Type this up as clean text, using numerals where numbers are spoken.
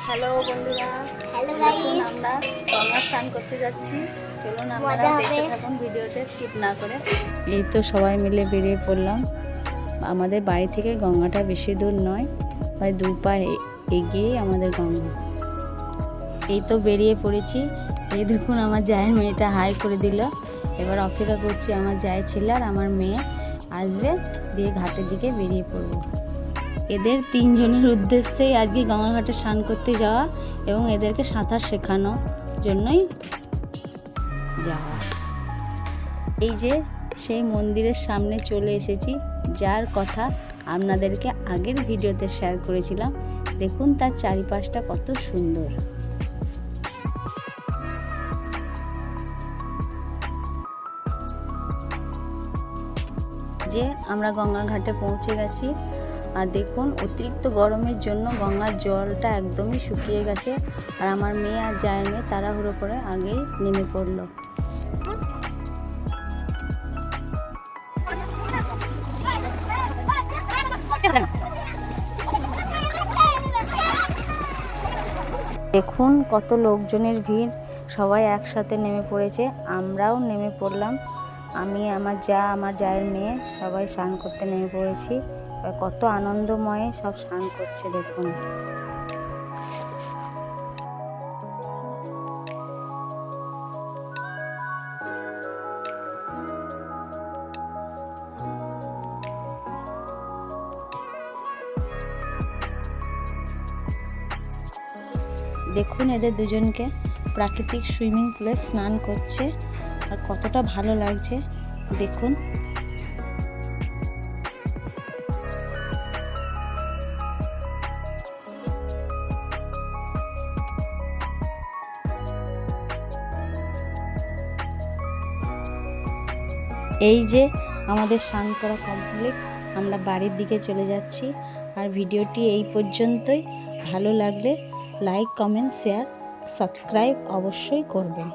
Hello বন্ধুরা, hello guys, আমরা গঙ্গা স্নান করতে যাচ্ছি। চলুন আপনারা দেখতে থাকুন ভিডিওটা স্কিপ না করে। এই তো সবাই মিলে বেরিয়ে পড়লাম। আমাদের বাড়ি থেকে গঙ্গাটা বেশি দূর নয়, প্রায় 2 পা এগিয়েই আমাদের গঙ্গা। এই তো বেরিয়ে পড়েছি। এই দেখুন আমার জায়ের মেয়েটা হাই করে দিল। এবার অপেক্ষা করছি আমার জায়ের ছেলে আর আমার মেয়ে আসবে, দিয়ে ঘাটের দিকে বেরিয়ে পড়বো। এদের 3 জনের উদ্দেশ্যেই আজকে গঙ্গাঘাটে স্নান করতে যাওয়া এবং এদেরকে সাঁতার শেখানোর জন্যই যাওয়া। এই যে সেই মন্দিরের সামনে চলে এসেছি, যার কথা আপনাদেরকে আগের ভিডিওতে শেয়ার করেছিলাম। দেখুন তার চারিপাশটা কত সুন্দর। যে আমরা গঙ্গার ঘাটে পৌঁছে গেছি। আর দেখুন অতিরিক্ত গরমের জন্য গঙ্গার জলটা একদমই শুকিয়ে গেছে। আর আমার মেয়ে আর জায়ের মেয়ে তাড়াহুড়ো করে আগেই নেমে পড়ল। দেখুন কত লোকজনের ভিড়, সবাই একসাথে নেমে পড়েছে। আমরাও নেমে পড়লাম। আমি, আমার জায়ের মেয়ে সবাই স্নান করতে নেমে পড়েছি। কত আনন্দময় সব স্নান করছে দেখুন। দেখুন এদের দুজনকে প্রাকৃতিক সুইমিং পুলে স্নান করছে আর কতটা ভালো লাগছে দেখুন। এই যে আমাদের স্নান করা কমপ্লিট, আমরা বাড়ির দিকে চলে যাচ্ছি। আর ভিডিওটি এই পর্যন্তই। ভালো লাগলে লাইক, কমেন্ট, শেয়ার, সাবস্ক্রাইব অবশ্যই করবেন।